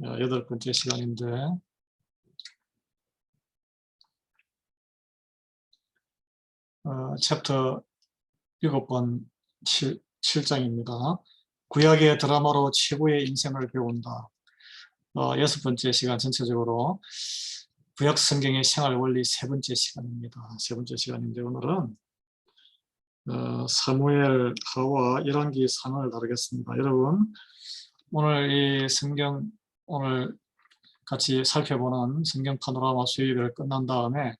8번째 시간인데, 챕터 7번 7장입니다. 구약의 드라마로 최고의 인생을 배운다. 6번째 시간 전체적으로 구약 성경의 생활 원리 3번째 시간입니다. 3번째 시간인데 오늘은 사무엘하와 열왕기 상을 다루겠습니다. 여러분, 오늘 이 성경 오늘 같이 살펴보는 성경 파노라마 수익을 끝난 다음에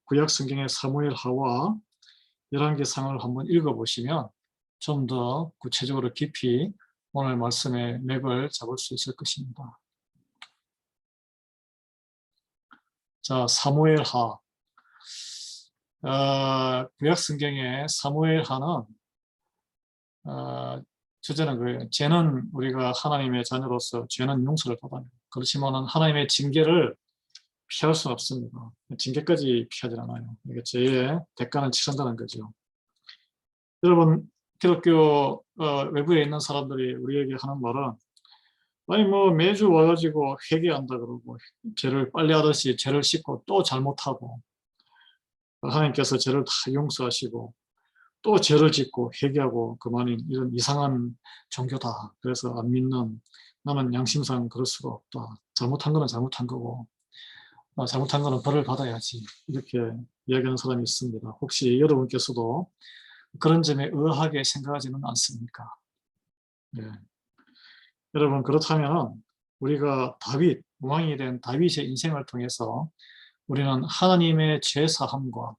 구약 성경의 사무엘하와 열왕기 상을 한번 읽어보시면 좀 더 구체적으로 깊이 오늘 말씀의 맥을 잡을 수 있을 것입니다. 자, 사무엘하. 구약 성경의 사무엘하는 주제는 그래요. 죄는 우리가 하나님의 자녀로서 죄는 용서를 받아요. 그렇지만 하나님의 징계를 피할 수는 없습니다. 징계까지 피하지 않아요. 이게 죄의 대가는 치른다는 거죠. 여러분, 기독교 외부에 있는 사람들이 우리에게 하는 말은 아니 뭐 매주 와가지고 회개한다 그러고 죄를 빨리 하듯이 죄를 씻고 또 잘못하고 하나님께서 죄를 다 용서하시고 또 죄를 짓고 회개하고 그만인 이런 이상한 종교다. 그래서 안 믿는, 나는 양심상 그럴 수가 없다. 잘못한 거는 잘못한 거고 잘못한 거는 벌을 받아야지. 이렇게 이야기하는 사람이 있습니다. 혹시 여러분께서도 그런 점에 의아하게 생각하지는 않습니까? 네. 여러분, 그렇다면 우리가 왕이 된 다윗의 인생을 통해서 우리는 하나님의 죄 사함과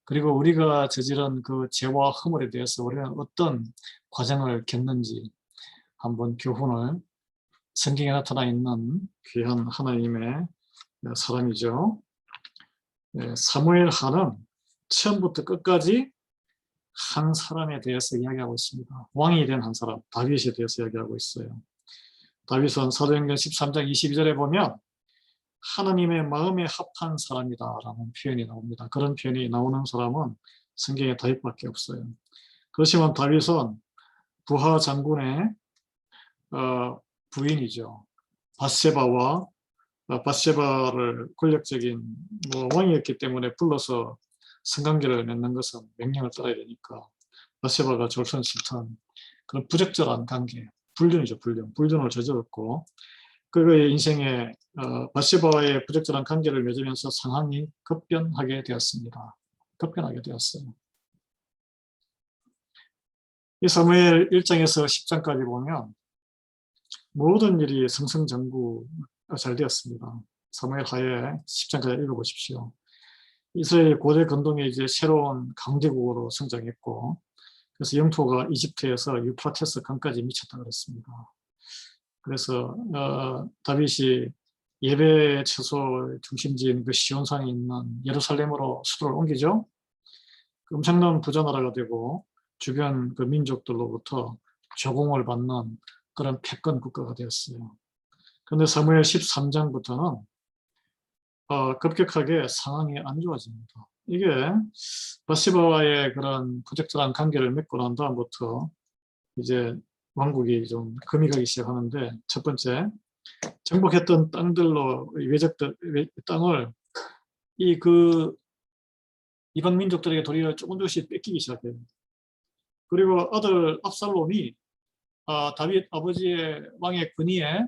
그리고 우리가 저지른 그 죄와 허물에 대해서 우리는 어떤 과정을 겪는지 한번 교훈을, 성경에 나타나 있는 귀한 하나님의 사람이죠. 사무엘하는 처음부터 끝까지 한 사람에 대해서 이야기하고 있습니다. 왕이 된 한 사람, 다윗에 대해서 이야기하고 있어요. 다윗은 사도행전 13장 22절에 보면 하나님의 마음에 합한 사람이다 라는 표현이 나옵니다. 그런 표현이 나오는 사람은 성경에 다윗밖에 없어요. 그렇지만 다윗은 부하 장군의 부인이죠. 바세바를 권력적인 왕이었기 때문에 불러서 성관계를 맺는 것은 명령을 따라야 되니까 바세바가 졸선 싫던 그런 부적절한 관계, 불륜이죠. 불륜을 저질렀고 그의 인생에 바세바와의 부적절한 관계를 맺으면서 상황이 급변하게 되었습니다. 급변하게 되었어요. 이 사무엘 1장에서 10장까지 보면 모든 일이 승승장구 잘 되었습니다. 사무엘 하에 10장까지 읽어보십시오. 이스라엘 고대 근동이 이제 새로운 강대국으로 성장했고, 그래서 영토가 이집트에서 유프라테스 강까지 미쳤다 그랬습니다. 그래서 다윗이 예배 처소 중심지인 그 시온산에 있는 예루살렘으로 수도를 옮기죠. 엄청난 부자나라가 되고 주변 그 민족들로부터 조공을 받는 그런 패권 국가가 되었어요. 그런데 사무엘 13장부터는 급격하게 상황이 안 좋아집니다. 이게 바세바와의 그런 부적절한 관계를 맺고 난 다음부터 이제 왕국이 좀 금이 가기 시작하는데, 첫 번째, 정복했던 땅들로 땅을 이방 민족들에게 도리어 조금씩 뺏기기 시작해요. 그리고 아들 압살롬이 다윗 아버지의 왕의 권위에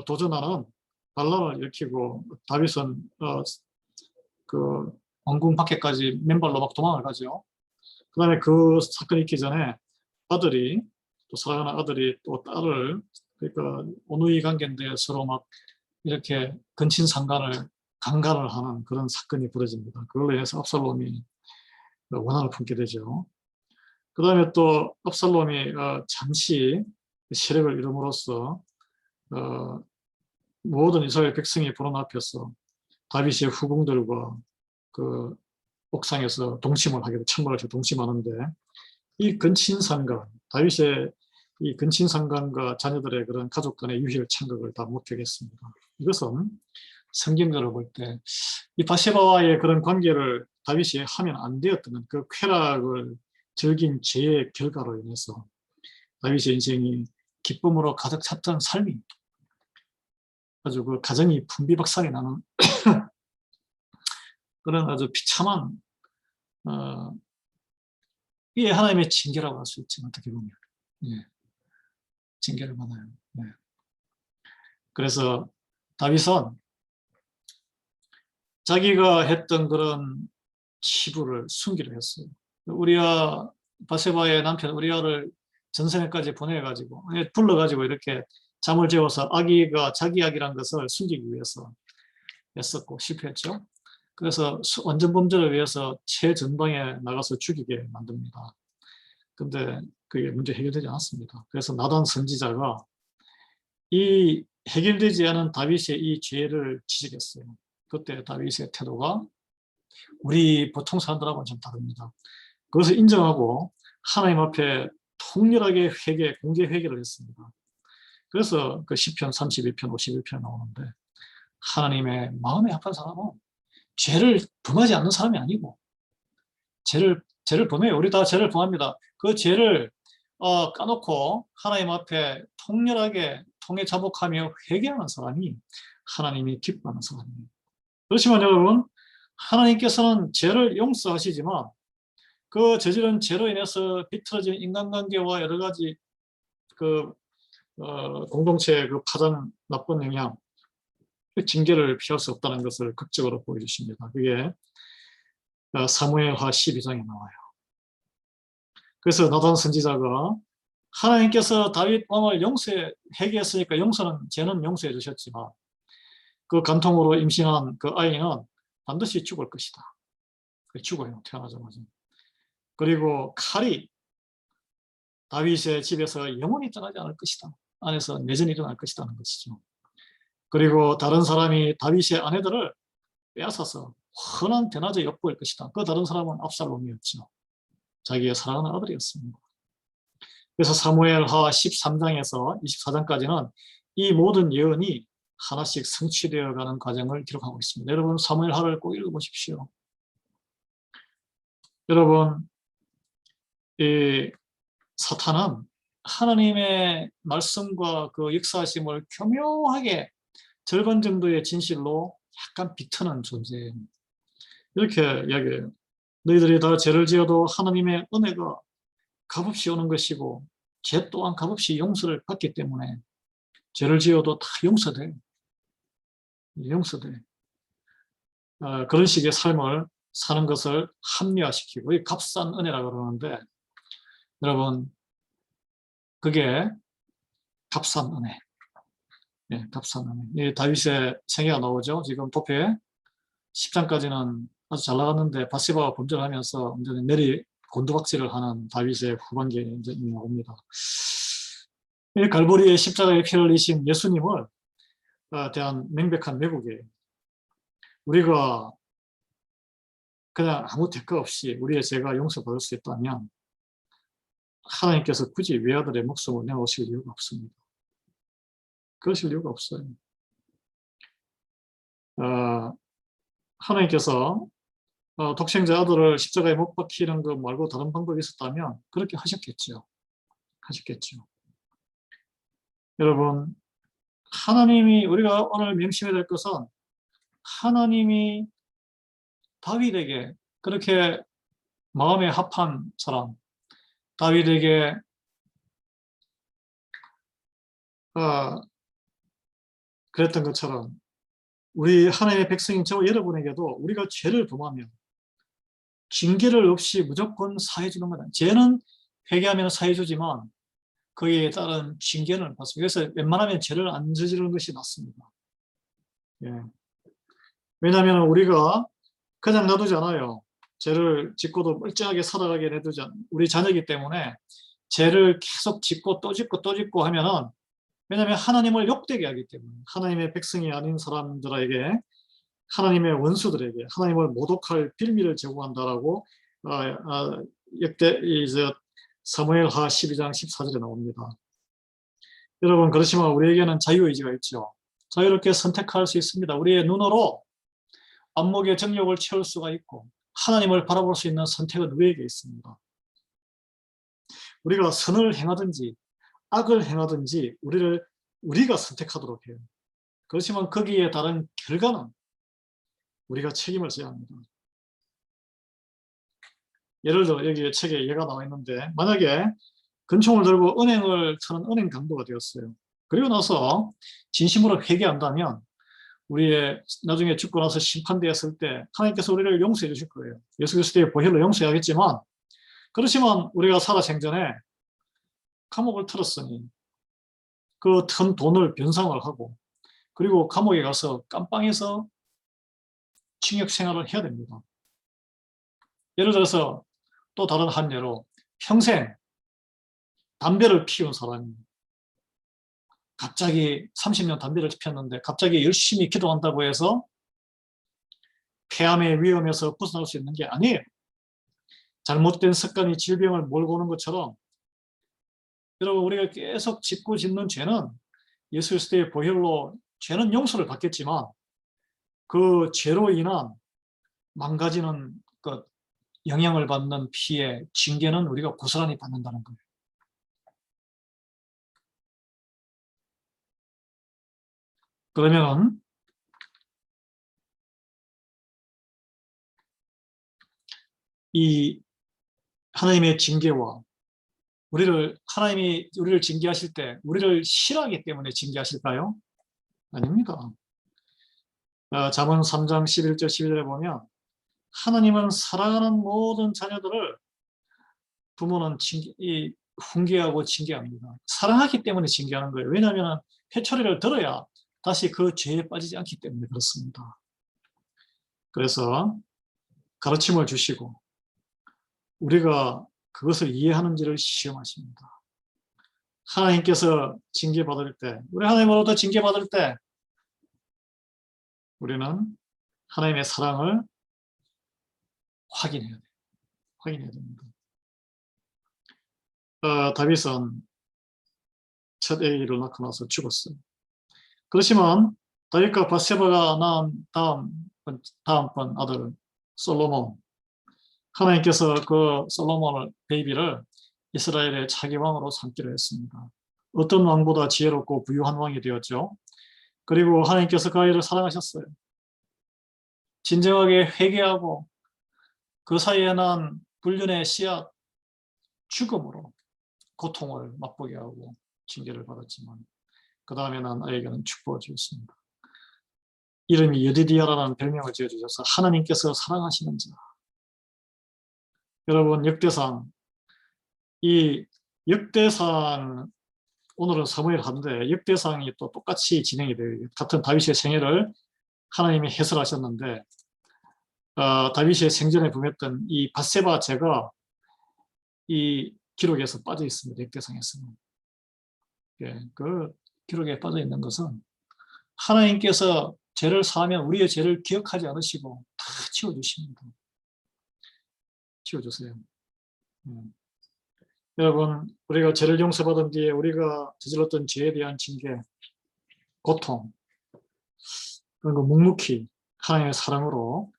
도전하는 반란을 일으키고 다윗은 그 왕궁 밖에까지 맨발로 막 도망을 가죠. 그 다음에 그 사건이 있기 전에 또 사랑하는 아들이 또 딸을, 그러니까 온누이 관계인데 서로 막 이렇게 근친상간을 강간을 하는 그런 사건이 벌어집니다. 그걸로 인해서 압살롬이 원한을 품게 되죠. 그 다음에 또 압살롬이 잠시 세력을 이룸으로써 모든 이스라엘 백성이 보는 앞에서 다윗의 후궁들과 그 옥상에서 천벌을 해서 동침하는데, 이 근친상간, 다윗의 이 근친상간과 자녀들의 그런 가족 간의 유혈 참극을 다 목격했습니다. 이것은 성경적으로 볼 때 이 바세바와의 그런 관계를 다윗이 하면 안 되었던 그 쾌락을 즐긴 죄의 결과로 인해서 다윗의 인생이 기쁨으로 가득 찼던 삶입니다. 아주 그 가정이 분비박산이 나는 그런 아주 비참한 이게 하나님의 징계라고 할 수 있죠. 어떻게 보면. 예, 징계를 받아요. 예. 그래서 다윗은 자기가 했던 그런 치부를 숨기려 했어요. 우리아 바세바의 남편 우리아를 전선에까지 보내가지고 불러가지고 이렇게 잠을 재워서 아기가 자기 아기란 것을 숨기기 위해서 했었고 실패했죠. 그래서 완전 범죄를 위해서 최전방에 나가서 죽이게 만듭니다. 근데 그게 문제 해결되지 않았습니다. 그래서 나단 선지자가 이 해결되지 않은 다윗의 이 죄를 지적했어요. 그때 다윗의 태도가 우리 보통 사람들하고는 좀 다릅니다. 그것을 인정하고 하나님 앞에 통렬하게 공개 회개를 했습니다. 그래서 그 시편 32편, 51편에 나오는데 하나님의 마음에 합한 사람은 죄를 범하지 않는 사람이 아니고 죄를 범해요. 우리 다 죄를 범합니다. 그 죄를 까놓고 하나님 앞에 통렬하게 통해 자복하며 회개하는 사람이 하나님이 기뻐하는 사람이에요. 그렇지만 여러분, 하나님께서는 죄를 용서하시지만 그 저지른 죄로 인해서 비틀어진 인간관계와 여러 가지 그 공동체의 그 파장, 나쁜 영향, 그 징계를 피할 수 없다는 것을 극적으로 보여주십니다. 그게 사무엘하 12장에 나와요. 그래서 나단 선지자가 하나님께서 다윗 왕을 회개했으니까 죄는 용서해 주셨지만 그 간통으로 임신한 그 아이는 반드시 죽을 것이다. 죽어요, 태어나자마자. 그리고 칼이 다윗의 집에서 영원히 떠나지 않을 것이다. 안에서 내전이 일어날 것이라는 것이죠. 그리고 다른 사람이 다윗의 아내들을 빼앗아서 흔한 대낮에 엿보일 것이다. 그 다른 사람은 압살롬이었죠. 자기의 사랑하는 아들이었습니다. 그래서 사무엘하 13장에서 24장까지는 이 모든 예언이 하나씩 성취되어가는 과정을 기록하고 있습니다. 여러분 사무엘하를 꼭 읽어보십시오. 여러분 이 사탄은 하나님의 말씀과 그 역사하심을 교묘하게 절반 정도의 진실로 약간 비트는 존재예요. 이렇게 이야기해요. 너희들이 다 죄를 지어도 하나님의 은혜가 값없이 오는 것이고 죄 또한 값없이 용서를 받기 때문에 죄를 지어도 다 용서돼. 그런 식의 삶을 사는 것을 합리화시키고 이 값싼 은혜라고 그러는데 여러분 그게 값싼 은혜. 예, 값싼 은혜. 이 다윗의 생애가 나오죠. 지금 도표에 10장까지는 아주 잘 나갔는데 바세바가 범죄를 하면서 내리 곤두박질을 하는 다윗의 후반기에 이제 나옵니다. 이 갈보리의 십자가의 피를 흘리신 예수님을 대한 명백한 왜곡이에요. 우리가 그냥 아무 대가 없이 우리의 죄가 용서받을 수 있다면 하나님께서 굳이 외아들의 목숨을 내놓으실 이유가 없습니다. 그러실 이유가 없어요. 하나님께서 독생자 아들을 십자가에 못 박히는 것 말고 다른 방법이 있었다면 그렇게 하셨겠죠. 여러분, 하나님이 우리가 오늘 명심해야 될 것은 하나님이 다윗에게 그렇게 마음에 합한 사람, 다윗에게 그랬던 것처럼 우리 하나님의 백성인 저와 여러분에게도 우리가 죄를 범하면 징계를 없이 무조건 사해 주는 거다. 죄는 회개하면 사해 주지만 거기에 따른 징계는 받습니다. 그래서 웬만하면 죄를 안 저지르는 것이 낫습니다. 예. 왜냐하면 우리가 그냥 놔두지 않아요. 죄를 짓고도 멀쩡하게 살아가게 내두지 않아요. 우리 자녀이기 때문에 죄를 계속 짓고 또 짓고 또 짓고 하면은 왜냐하면 하나님을 욕되게 하기 때문에 하나님의 백성이 아닌 사람들에게 하나님의 원수들에게 하나님을 모독할 빌미를 제공한다라고 역대 이제 사무엘하 12장 14절에 나옵니다. 여러분 그렇지만 우리에게는 자유의지가 있죠. 자유롭게 선택할 수 있습니다. 우리의 눈으로 안목의 정욕을 채울 수가 있고 하나님을 바라볼 수 있는 선택은 우리에게 있습니다. 우리가 선을 행하든지 악을 행하든지 우리가 선택하도록 해요. 그렇지만 거기에 따른 결과는 우리가 책임을 져야 합니다. 예를 들어 여기 책에 예가 나와 있는데 만약에 권총을 들고 은행을 쳐는 은행 강도가 되었어요. 그리고 나서 진심으로 회개한다면 우리의 나중에 죽고 나서 심판되었을 때 하나님께서 우리를 용서해 주실 거예요. 예수 그리스도의 보혈로 용서하겠지만 그렇지만 우리가 살아생전에 감옥을 틀었으니 그 튼 돈을 변상을 하고 그리고 감옥에 가서 깜빵에서 징역 생활을 해야 됩니다. 예를 들어서 또 다른 한 예로 평생 담배를 피운 사람이 갑자기 30년 담배를 피웠는데 갑자기 열심히 기도한다고 해서 폐암의 위험에서 벗어날 수 있는 게 아니에요. 잘못된 습관이 질병을 몰고 오는 것처럼 여러분 우리가 계속 짓고 짓는 죄는 예수 그리스도의 보혈로 죄는 용서를 받겠지만 그 죄로 인한 망가지는 것, 영향을 받는 피해, 징계는 우리가 고스란히 받는다는 거예요. 그러면 이 하나님의 징계와 하나님이 우리를 징계하실 때 우리를 싫어하기 때문에 징계하실까요? 아닙니다. 잠언 3장 11절 12절에 보면 하나님은 사랑하는 모든 자녀들을 부모는 훈계하고 징계합니다. 사랑하기 때문에 징계하는 거예요. 왜냐하면 회초리를 들어야 다시 그 죄에 빠지지 않기 때문에 그렇습니다. 그래서 가르침을 주시고 우리가 그것을 이해하는지를 시험하십니다. 하나님께서 징계받을 때, 우리 하나님으로부터 징계받을 때 우리는 하나님의 사랑을 확인해야 돼요. 확인해야 됩니다. 다윗은 첫 아기를 낳고 나서 죽었어요. 그렇지만 다윗과 바세바가 낳은 다음번 아들 솔로몬, 하나님께서 그 솔로몬을 베이비를 이스라엘의 차기 왕으로 삼기로 했습니다. 어떤 왕보다 지혜롭고 부유한 왕이 되었죠. 그리고 하나님께서 그 아이를 사랑하셨어요. 진정하게 회개하고 그 사이에 난 불륜의 씨앗, 죽음으로 고통을 맛보게 하고 징계를 받았지만 그 다음에 난 아이에게는 축복을 주었습니다. 이름이 여디디아라는 별명을 지어주셔서 하나님께서 사랑하시는 자. 여러분 이 역대상 오늘은 사무엘 하는데 역대상이 또 똑같이 진행이 돼요. 같은 다윗의 생애를 하나님이 해설하셨는데 다윗의 생전에 범했던 이 밧세바 죄가 이 기록에서 빠져 있습니다. 역대상에서는. 예, 그 기록에 빠져 있는 것은 하나님께서 죄를 사하면 우리의 죄를 기억하지 않으시고 다 치워주십니다. 치워주세요. 여러분 우리가 죄를 용서받은 뒤에 우리가 저질렀던 죄에 대한 징계, 고통 그런 거 묵묵히 하나님의 사랑으로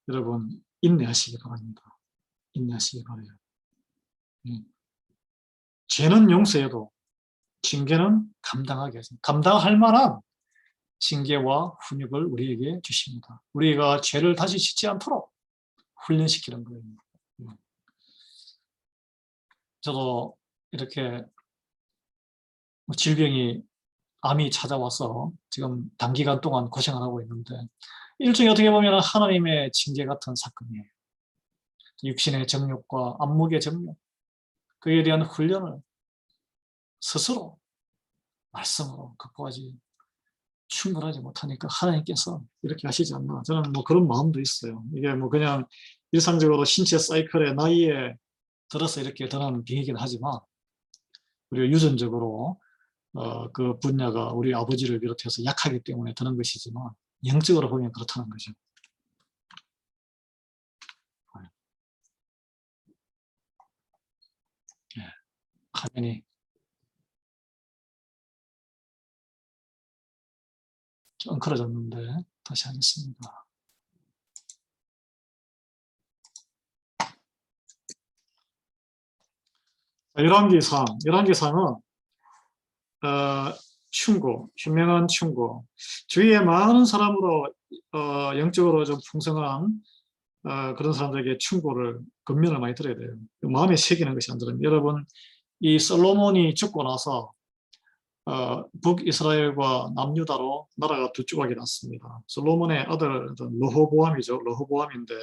여러분 인내하시기 바랍니다. 인내하시기 바라요. 죄는 용서해도 징계는 감당하게 하십니다. 감당할 만한 징계와 훈육을 우리에게 주십니다. 우리가 죄를 다시 짓지 않도록 훈련시키는 거예요. 저도 이렇게 질병이 암이 찾아와서 지금 단기간 동안 고생을 하고 있는데 일종의 어떻게 보면 하나님의 징계 같은 사건이에요. 육신의 정욕과 안목의 정욕, 그에 대한 훈련을 스스로 말씀으로 극복하지 충분하지 못하니까 하나님께서 이렇게 하시지 않나. 저는 뭐 그런 마음도 있어요. 이게 뭐 그냥 일상적으로 신체 사이클의 나이에 들어서 이렇게 드는 병이긴 하지만 우리가 유전적으로 그 분야가 우리 아버지를 비롯해서 약하기 때문에 드는 것이지만 영적으로 보면 그렇다는 거죠. 예, 화면이 좀 엉클어졌는데 다시 하겠습니다. 열왕기상은 충고, 현명한 충고. 주위에 많은 사람으로 영적으로 좀 풍성한 그런 사람들에게 충고를, 권면을 많이 들어야 돼요. 마음에 새기는 것이 안 들어요. 여러분, 이 솔로몬이 죽고 나서 북이스라엘과 남유다로 나라가 두 조각이 났습니다. 솔로몬의 아들 르호보암이죠. 르호보암인데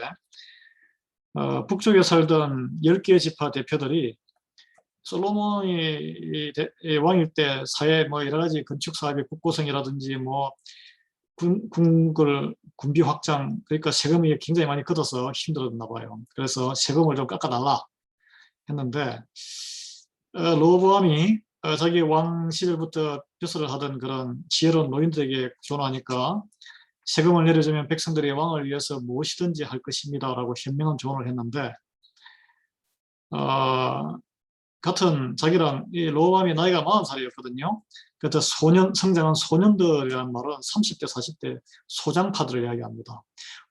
북쪽에 살던 10개 지파 대표들이 솔로몬이 왕일 때 사회 뭐 여러 가지 건축 사업의 국고성이라든지 뭐 군비 확장, 그러니까 세금이 굉장히 많이 걷어서 힘들었나 봐요. 그래서 세금을 좀 깎아달라 했는데 르호보암이 자기 왕 시절부터 벼슬을 하던 그런 지혜로운 노인들에게 조언하니까 세금을 내려주면 백성들이 왕을 위해서 무엇이든지 할 것입니다 라고 현명한 조언을 했는데 같은 자기랑 이 르호보암이 나이가 40살이었거든요. 그때 성장한 소년들이라는 말은 30대, 40대 소장파들을 이야기합니다.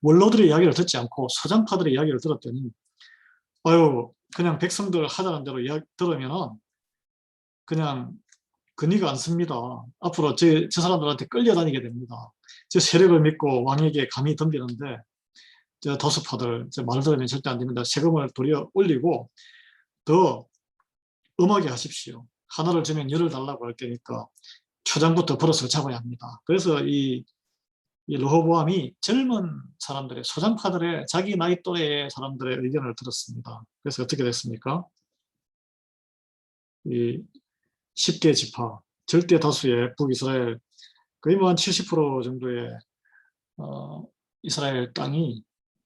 원로들의 이야기를 듣지 않고 소장파들의 이야기를 들었더니 아유, 그냥 백성들 하자는 대로 이야기 들으면은 그냥 근위가 않습니다. 앞으로 저 사람들한테 끌려다니게 됩니다. 저 세력을 믿고 왕에게 감히 덤비는데 저 다수파들 저 말 들으면 절대 안 됩니다. 세금을 도리어 올리고 더 엄하게 하십시오. 하나를 주면 열을 달라고 할 테니까 초장부터 버릇을 잡아야 합니다. 그래서 이 르호보암이 젊은 사람들의 소장파들의 자기 나이 또래의 사람들의 의견을 들었습니다. 그래서 어떻게 됐습니까? 이 10개 지파, 절대 다수의 북이스라엘 거의 뭐 한 70% 정도의 이스라엘 땅이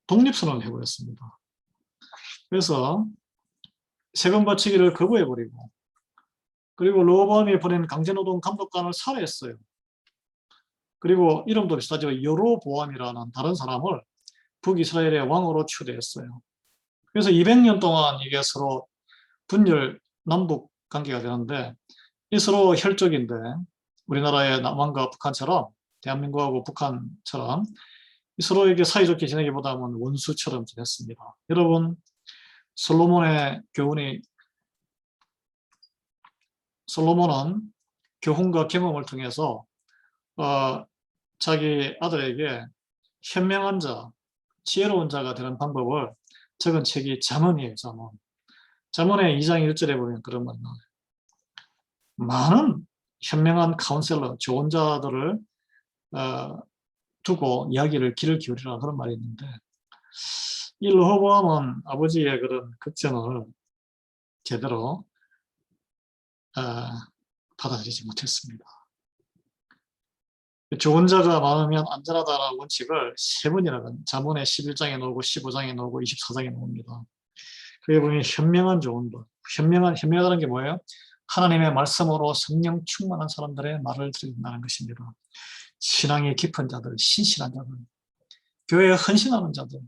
독립선언을 해버렸습니다. 그래서 세금 바치기를 거부해버리고 그리고 르호보암이 보낸 강제노동 감독관을 살해했어요. 그리고 이름도 비슷하죠. 여로보암이라는 다른 사람을 북이스라엘의 왕으로 추대했어요. 그래서 200년 동안 이게 서로 분열 남북 관계가 되는데 이 서로 혈족인데 우리나라의 남한과 북한처럼 대한민국하고 북한처럼 서로에게 사이좋게 지내기보다는 원수처럼 지냈습니다. 여러분 솔로몬은 교훈과 경험을 통해서 자기 아들에게 현명한 자, 지혜로운 자가 되는 방법을 적은 책이 잠언이에요. 잠언의 2장 1절에 보면 그런 말 나와요. 많은 현명한 카운셀러, 좋은 자들을 두고 이야기를 귀를 기울이라 그런 말이 있는데 이 르호보암은 아버지의 그런 걱정을 제대로 받아들이지 못했습니다. 좋은 자가 많으면 안전하다는 원칙을 3번이나 잠언의 11장에 나오고 15장에 나오고 24장에 나옵니다. 그게 보면 현명한 좋은 것. 현명하다는 게 뭐예요? 하나님의 말씀으로 성령 충만한 사람들의 말을 들은다는 것입니다. 신앙이 깊은 자들, 신실한 자들, 교회에 헌신하는 자들,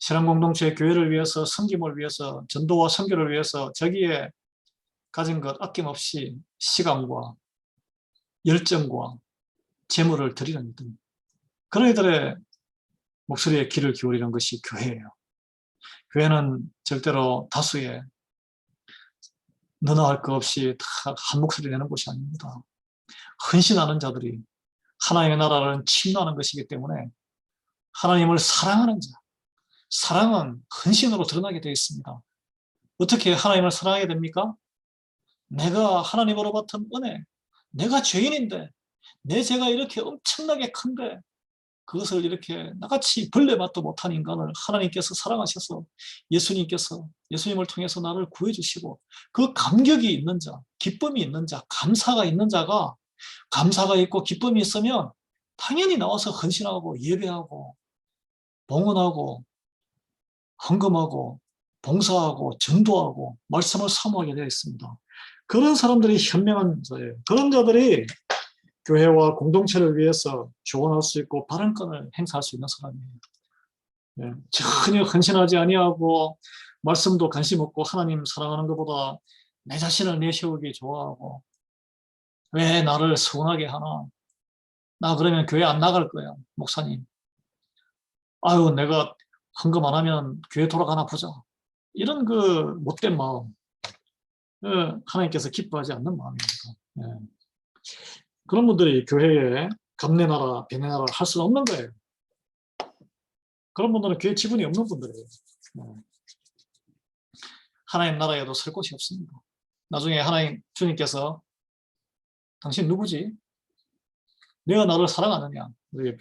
신앙공동체의 교회를 위해서, 섬김을 위해서, 전도와 선교를 위해서 자기의 가진 것 아낌없이 시간과 열정과 재물을 드리는 이들, 그런 이들의 목소리에 귀를 기울이는 것이 교회예요. 교회는 절대로 다수의 너나 할 것 없이 다 한 목소리 내는 곳이 아닙니다. 헌신하는 자들이 하나님의 나라를 침노하는 것이기 때문에 하나님을 사랑하는 자, 사랑은 헌신으로 드러나게 되어 있습니다. 어떻게 하나님을 사랑하게 됩니까? 내가 하나님으로 받은 은혜, 내가 죄인인데 내 죄가 이렇게 엄청나게 큰데 그것을 이렇게 나같이 벌레맛도 못한 인간을 하나님께서 사랑하셔서 예수님을 통해서 나를 구해주시고 그 감격이 있는 자, 기쁨이 있는 자, 감사가 있는 자가 감사가 있고 기쁨이 있으면 당연히 나와서 헌신하고 예배하고 봉헌하고 헌금하고 봉사하고 전도하고 말씀을 사모하게 되어 있습니다. 그런 사람들이 현명한 자예요. 그런 자들이 교회와 공동체를 위해서 조언할 수 있고 발언권을 행사할 수 있는 사람이에요. 네. 전혀 헌신하지 아니하고 말씀도 관심 없고 하나님 사랑하는 것보다 내 자신을 내세우기 좋아하고 왜 나를 서운하게 하나? 나 그러면 교회 안 나갈 거야, 목사님. 아유, 내가 헌금 안 하면 교회 돌아가나 보자. 이런 그 못된 마음, 하나님께서 기뻐하지 않는 마음입니다. 네. 그런 분들이 교회에 감내나라, 배내나라 할 수 없는 거예요. 그런 분들은 교회 지분이 없는 분들이에요. 하나님 나라에도 설 곳이 없습니다. 나중에 하나님 주님께서 당신 누구지? 내가 너를 사랑하느냐? 우리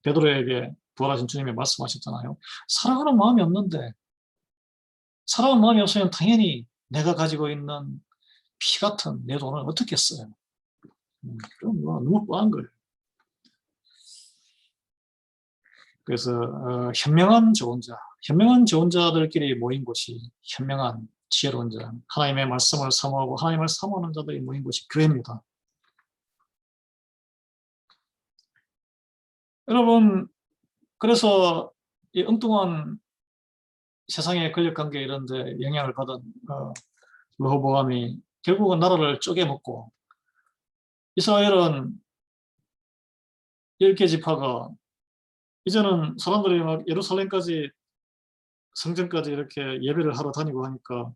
베드로에게 부활하신 주님이 말씀하셨잖아요. 사랑하는 마음이 없는데, 사랑하는 마음이 없으면 당연히 내가 가지고 있는 피 같은 내 돈을 어떻게 써요? 그럼 너무 뻔한 거예요. 그래서 현명한 조언자, 현명한 조언자들끼리 모인 곳이 현명한 지혜로운 자, 하나님의 말씀을 사모하고 하나님을 사모하는 자들이 모인 곳이 교회입니다. 여러분, 그래서 이 엉뚱한 세상의 권력관계 이런 데 영향을 받은 르호보암이 결국은 나라를 쪼개먹고, 이스라엘은 10개 지파가 이제는 사람들이 막 예루살렘까지, 성전까지 이렇게 예배를 하러 다니고 하니까,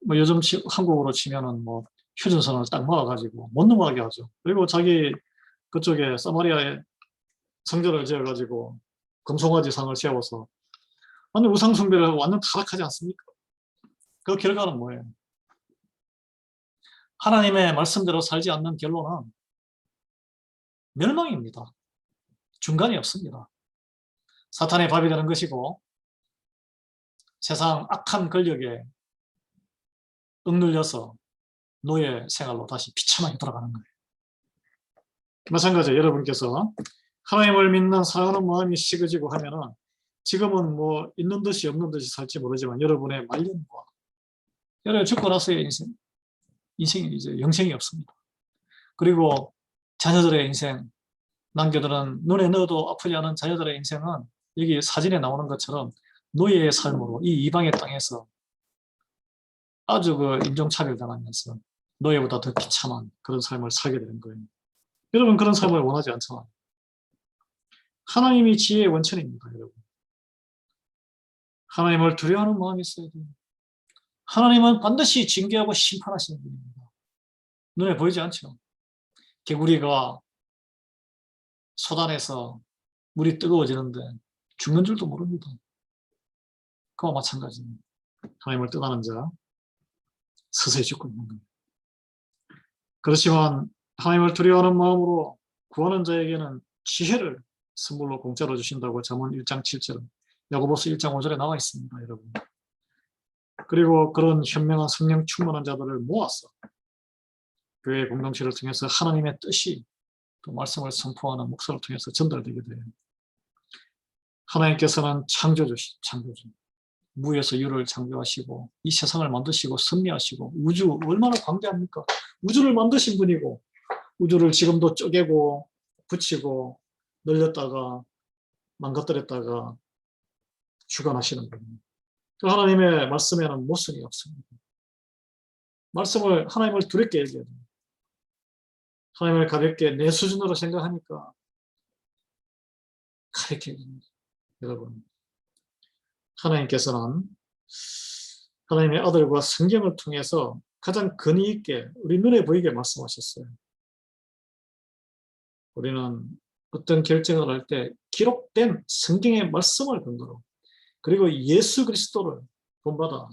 뭐 요즘 한국으로 치면은 뭐 휴전선을 딱 막아가지고 못 넘어가게 하죠. 그리고 자기 그쪽에 사마리아에 성전을 지어가지고 금송아지 상을 세워서 완전 우상 숭배를 하고 완전 타락하지 않습니까? 그 결과는 뭐예요? 하나님의 말씀대로 살지 않는 결론은 멸망입니다. 중간이 없습니다. 사탄의 밥이 되는 것이고 세상 악한 권력에 억눌려서 노예 생활로 다시 비참하게 돌아가는 거예요. 마찬가지로 여러분께서 하나님을 믿는 사랑하는 마음이 식어지고 하면은 지금은 뭐 있는 듯이 없는 듯이 살지 모르지만 여러분의 말년과 여러분 죽고 나서의 인생이 이제 영생이 없습니다. 그리고 자녀들의 인생, 남겨두는 눈에 넣어도 아프지 않은 자녀들의 인생은 여기 사진에 나오는 것처럼 노예의 삶으로 이 이방의 땅에서 아주 인종차별당하면서 노예보다 더 비참한 그런 삶을 살게 되는 거예요. 여러분 그런 삶을 원하지 않잖아요. 하나님이 지혜의 원천입니다, 여러분. 하나님을 두려워하는 마음이 있어야 돼요. 하나님은 반드시 징계하고 심판하시는 분입니다. 눈에 보이지 않죠? 개구리가 쏟아내서 물이 뜨거워지는데 죽는 줄도 모릅니다. 그와 마찬가지입니다. 하나님을 떠나는 자 서서히 죽고 있는 겁니다. 그렇지만 하나님을 두려워하는 마음으로 구하는 자에게는 지혜를 선물로 공짜로 주신다고 잠언 1장 7절, 야고보서 1장 5절에 나와 있습니다, 여러분. 그리고 그런 현명한 성령 충만한 자들을 모아서 교회 공동체를 통해서 하나님의 뜻이 또 말씀을 선포하는 목사를 통해서 전달되게 돼요. 하나님께서는 창조주시, 창조주. 무에서 유를 창조하시고 이 세상을 만드시고 섭리하시고 우주 얼마나 광대합니까? 우주를 만드신 분이고 우주를 지금도 쪼개고 붙이고 늘렸다가 망가뜨렸다가 주관하시는 분입니다. 그 하나님의 말씀에는 모순이 없습니다. 하나님을 두렵게 얘기해야 됩니다. 하나님을 가볍게 내 수준으로 생각하니까 가볍게 얘기합니다. 여러분, 하나님께서는 하나님의 아들과 성경을 통해서 가장 근위 있게 우리 눈에 보이게 말씀하셨어요. 우리는 어떤 결정을 할 때 기록된 성경의 말씀을 근거로 그리고 예수 그리스도를 본받아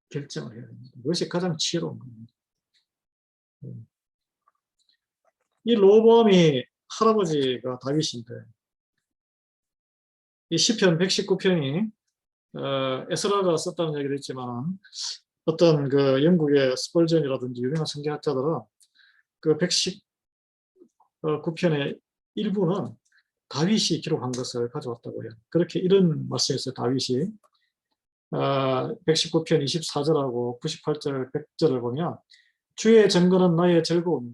결정을 해야 됩니다. 그것이 가장 지혜로운 겁니다. 이 르호보암이 할아버지가 다윗인데 이 시편 119편이 에스라가 썼다는 얘기를 했지만 어떤 영국의 스펄전이라든지 유명한 성경학자들은 그 119편의 일부는 다윗이 기록한 것을 가져왔다고 해요. 그렇게 이런 말씀이 있어요. 다윗이 119편 24절하고 98절, 100절을 보면 주의 증거는 나의 즐거움이요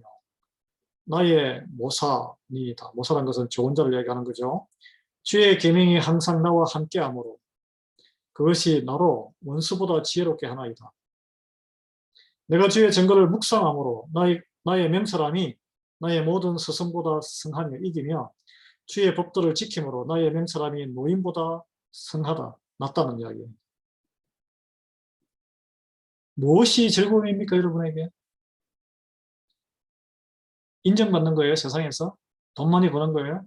나의 모사니이다. 모사란 것은 좋은 자를 얘기하는 거죠. 주의 계명이 항상 나와 함께하므로 그것이 나로 원수보다 지혜롭게 하나이다. 내가 주의 증거를 묵상함으로 나의 명철함이 나의 모든 스승보다 성하며 이기며 주의 법도를 지킴으로 나의 명철함이 노인보다 성하다. 낫다는 이야기예요. 무엇이 즐거움입니까, 여러분에게? 인정받는 거예요, 세상에서? 돈 많이 버는 거예요?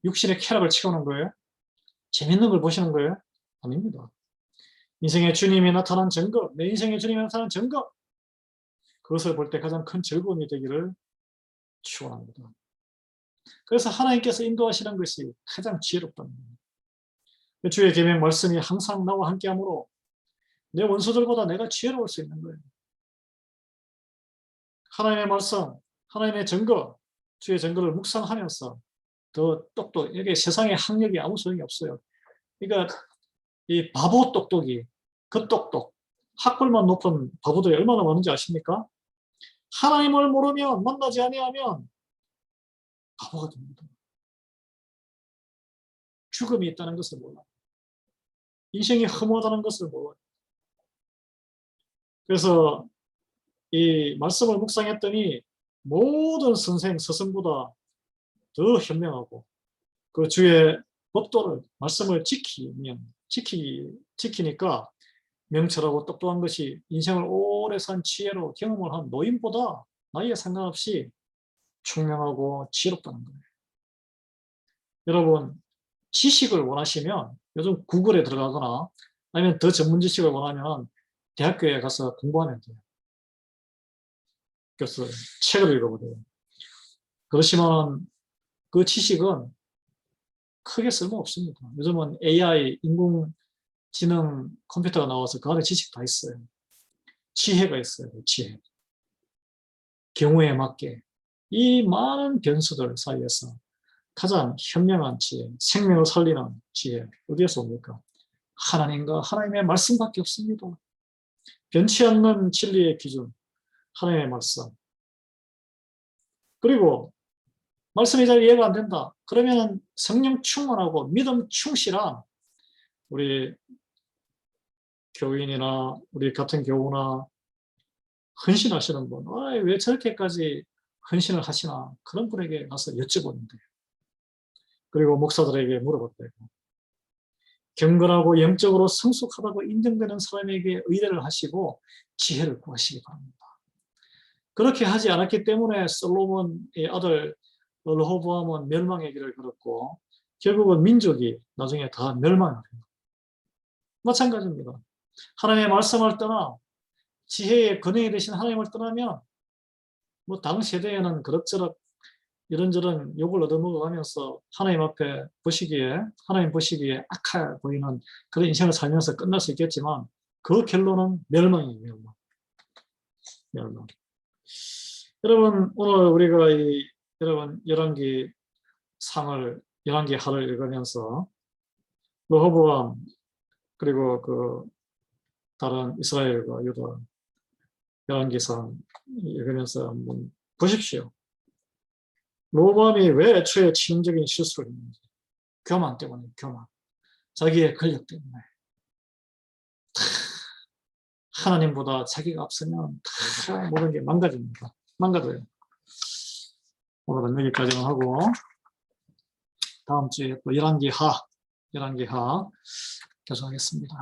육신의 쾌락을 채우는 거예요? 재밌는 걸 보시는 거예요? 아닙니다. 인생의 주님이 나타난 증거, 내 인생의 주님이 나타난 증거, 그것을 볼 때 가장 큰 즐거움이 되기를 축원합니다. 그래서 하나님께서 인도하시는 것이 가장 지혜롭다는 겁니다. 주의 계명 말씀이 항상 나와 함께하므로 내 원수들보다 내가 지혜로울 수 있는 거예요. 하나님의 말씀, 하나님의 증거, 주의 증거를 묵상하면서 더 똑똑, 여기 세상에 학력이 아무 소용이 없어요. 그러니까 이 바보 똑똑이, 그 똑똑, 학벌만 높은 바보들이 얼마나 많은지 아십니까? 하나님을 모르면, 만나지 아니하면 바보가 됩니다. 죽음이 있다는 것을 몰라요. 인생이 허무하다는 것을 몰라요. 그래서 이 말씀을 묵상했더니 모든 선생, 스승보다 더 현명하고 그 주의 법도를, 말씀을 지키니까 명철하고 똑똑한 것이 인생을 오래 산 지혜로 경험을 한 노인보다 나이에 상관없이 총명하고 지혜롭다는 거예요. 여러분, 지식을 원하시면 요즘 구글에 들어가거나 아니면 더 전문 지식을 원하면 대학교에 가서 공부하면 돼요. 그래서 책을 읽어보세요. 그렇지만 그 지식은 크게 쓸모없습니다. 요즘은 AI, 인공지능 컴퓨터가 나와서 그 안에 지식 다 있어요. 지혜가 있어요. 지혜. 경우에 맞게 이 많은 변수들 사이에서 가장 현명한 지혜, 생명을 살리는 지혜 어디에서 옵니까? 하나님과 하나님의 말씀밖에 없습니다. 변치 않는 진리의 기준, 하나님의 말씀. 그리고 말씀이 잘 이해가 안 된다. 그러면 성령 충만하고 믿음 충실한 우리 교인이나 우리 같은 교우나 헌신하시는 분, 왜 저렇게까지 헌신을 하시나, 그런 분에게 가서 여쭤보는 거예요. 그리고 목사들에게 물어봐도 되고, 경건하고 영적으로 성숙하다고 인정되는 사람에게 의뢰를 하시고 지혜를 구하시기 바랍니다. 그렇게 하지 않았기 때문에 솔로몬의 아들 르호보암은 멸망의 길을 걸었고 결국은 민족이 나중에 다 멸망을 해요. 마찬가지입니다. 하나님의 말씀을 떠나 지혜의 근원이 되신 하나님을 떠나면 뭐 당 세대에는 그럭저럭 이런저런 욕을 얻어먹어가면서 하나님 앞에 보시기에, 하나님 보시기에 악해 보이는 그런 인생을 살면서 끝날 수 있겠지만 그 결론은 멸망이에요. 멸망. 멸망. 여러분, 오늘 우리가 여러분 열왕기 하를 읽으면서 르호보암 그리고 그 다른 이스라엘과 유다 열왕기상 읽으면서 한번 보십시오. 르호보암이 왜 애초에 치명적인 실수를 했는지. 교만 때문에, 교만. 자기의 권력 때문에. 하나님보다 자기가 앞서면 다 모든 게 망가집니다. 망가져요. 오늘은 여기까지만 하고 다음 주에 또 열왕기하 계속하겠습니다.